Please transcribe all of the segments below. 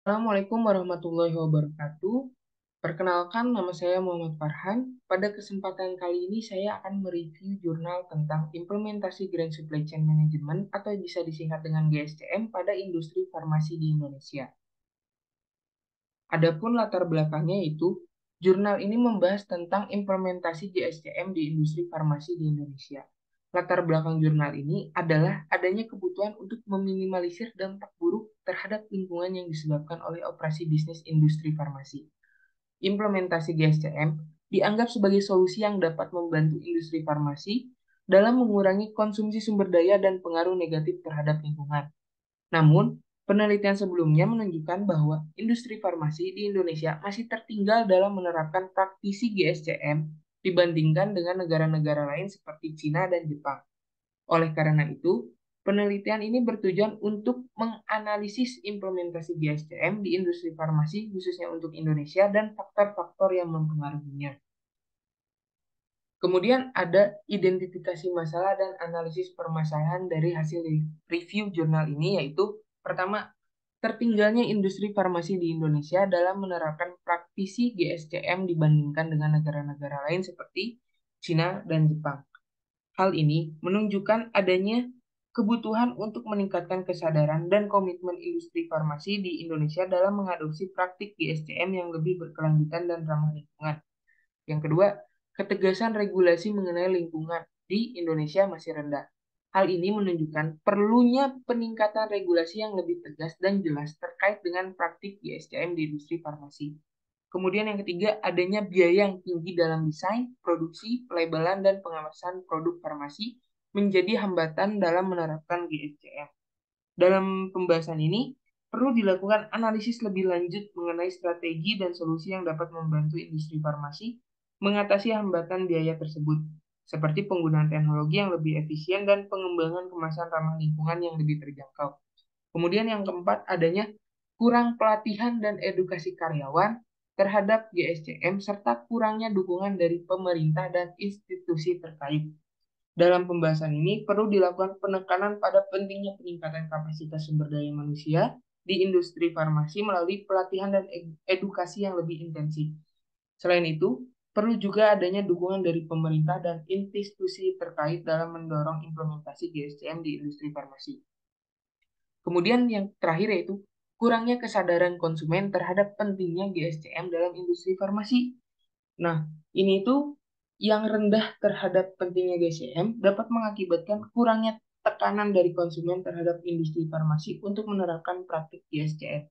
Assalamualaikum warahmatullahi wabarakatuh. Perkenalkan, nama saya Muhammad Farhan. Pada kesempatan kali ini saya akan mereview jurnal tentang implementasi Grand Supply Chain Management atau bisa disingkat dengan GSCM pada industri farmasi di Indonesia. Adapun latar belakangnya itu, jurnal ini membahas tentang implementasi GSCM di industri farmasi di Indonesia. Latar belakang jurnal ini adalah adanya kebutuhan untuk meminimalisir dampak buruk terhadap lingkungan yang disebabkan oleh operasi bisnis industri farmasi. Implementasi GSCM dianggap sebagai solusi yang dapat membantu industri farmasi dalam mengurangi konsumsi sumber daya dan pengaruh negatif terhadap lingkungan. Namun, penelitian sebelumnya menunjukkan bahwa industri farmasi di Indonesia masih tertinggal dalam menerapkan praktisi GSCM dibandingkan dengan negara-negara lain seperti Cina dan Jepang. Oleh karena itu, penelitian ini bertujuan untuk menganalisis implementasi GSCM di industri farmasi khususnya untuk Indonesia dan faktor-faktor yang mempengaruhinya. Kemudian ada identifikasi masalah dan analisis permasalahan dari hasil review jurnal ini, yaitu pertama, tertinggalnya industri farmasi di Indonesia dalam menerapkan praktisi GSCM dibandingkan dengan negara-negara lain seperti Cina dan Jepang. Hal ini menunjukkan adanya kebutuhan untuk meningkatkan kesadaran dan komitmen industri farmasi di Indonesia dalam mengadopsi praktik GSCM yang lebih berkelanjutan dan ramah lingkungan. Yang kedua, ketegasan regulasi mengenai lingkungan di Indonesia masih rendah. Hal ini menunjukkan perlunya peningkatan regulasi yang lebih tegas dan jelas terkait dengan praktik GSCM di industri farmasi. Kemudian yang ketiga, adanya biaya yang tinggi dalam desain, produksi, pelabelan, dan pengawasan produk farmasi menjadi hambatan dalam menerapkan GSCM. Dalam pembahasan ini, perlu dilakukan analisis lebih lanjut mengenai strategi dan solusi yang dapat membantu industri farmasi mengatasi hambatan biaya tersebut, seperti penggunaan teknologi yang lebih efisien dan pengembangan kemasan ramah lingkungan yang lebih terjangkau. Kemudian yang keempat, adanya kurang pelatihan dan edukasi karyawan terhadap GSCM serta kurangnya dukungan dari pemerintah dan institusi terkait. Dalam pembahasan ini perlu dilakukan penekanan pada pentingnya peningkatan kapasitas sumber daya manusia di industri farmasi melalui pelatihan dan edukasi yang lebih intensif. Selain itu, perlu juga adanya dukungan dari pemerintah dan institusi terkait dalam mendorong implementasi GSCM di industri farmasi. Kemudian yang terakhir yaitu kurangnya kesadaran konsumen terhadap pentingnya GSCM dalam industri farmasi. Nah, ini tuh yang rendah terhadap pentingnya GSCM dapat mengakibatkan kurangnya tekanan dari konsumen terhadap industri farmasi untuk menerapkan praktik GSCM.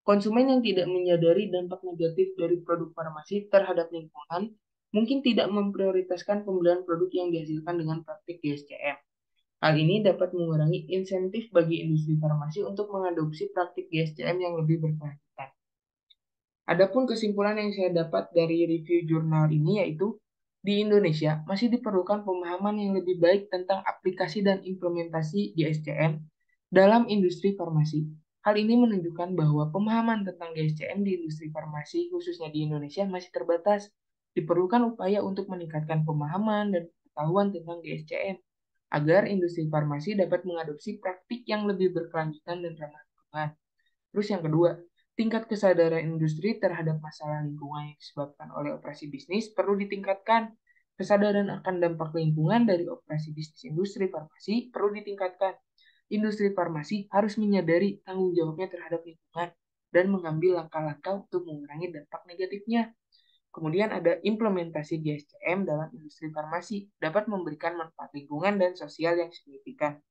Konsumen yang tidak menyadari dampak negatif dari produk farmasi terhadap lingkungan mungkin tidak memprioritaskan pembelian produk yang dihasilkan dengan praktik GSCM. Hal ini dapat mengurangi insentif bagi industri farmasi untuk mengadopsi praktik GSCM yang lebih berkelanjutan. Adapun kesimpulan yang saya dapat dari review jurnal ini yaitu di Indonesia masih diperlukan pemahaman yang lebih baik tentang aplikasi dan implementasi GSCM dalam industri farmasi. Hal ini menunjukkan bahwa pemahaman tentang GSCM di industri farmasi khususnya di Indonesia masih terbatas. Diperlukan upaya untuk meningkatkan pemahaman dan pengetahuan tentang GSCM agar industri farmasi dapat mengadopsi praktik yang lebih berkelanjutan dan ramah lingkungan. Terus yang kedua, tingkat kesadaran industri terhadap masalah lingkungan yang disebabkan oleh operasi bisnis perlu ditingkatkan. Kesadaran akan dampak lingkungan dari operasi bisnis industri farmasi perlu ditingkatkan. Industri farmasi harus menyadari tanggung jawabnya terhadap lingkungan dan mengambil langkah-langkah untuk mengurangi dampak negatifnya. Kemudian ada implementasi GSCM dalam industri farmasi dapat memberikan manfaat lingkungan dan sosial yang signifikan.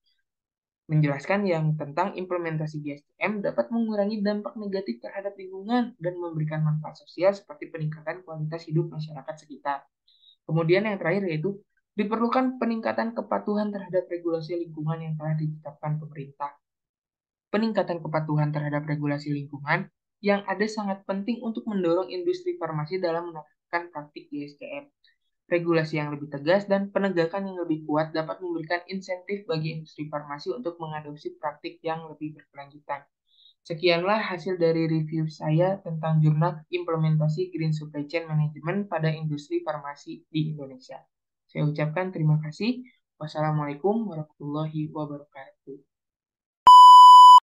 Menjelaskan yang tentang implementasi GSCM dapat mengurangi dampak negatif terhadap lingkungan dan memberikan manfaat sosial seperti peningkatan kualitas hidup masyarakat sekitar. Kemudian yang terakhir yaitu diperlukan peningkatan kepatuhan terhadap regulasi lingkungan yang telah ditetapkan pemerintah. Peningkatan kepatuhan terhadap regulasi lingkungan yang ada sangat penting untuk mendorong industri farmasi dalam menerapkan praktik GSCM. Regulasi yang lebih tegas dan penegakan yang lebih kuat dapat memberikan insentif bagi industri farmasi untuk mengadopsi praktik yang lebih berkelanjutan. Sekianlah hasil dari review saya tentang jurnal implementasi Green Supply Chain Management pada industri farmasi di Indonesia. Saya ucapkan terima kasih. Wassalamualaikum warahmatullahi wabarakatuh.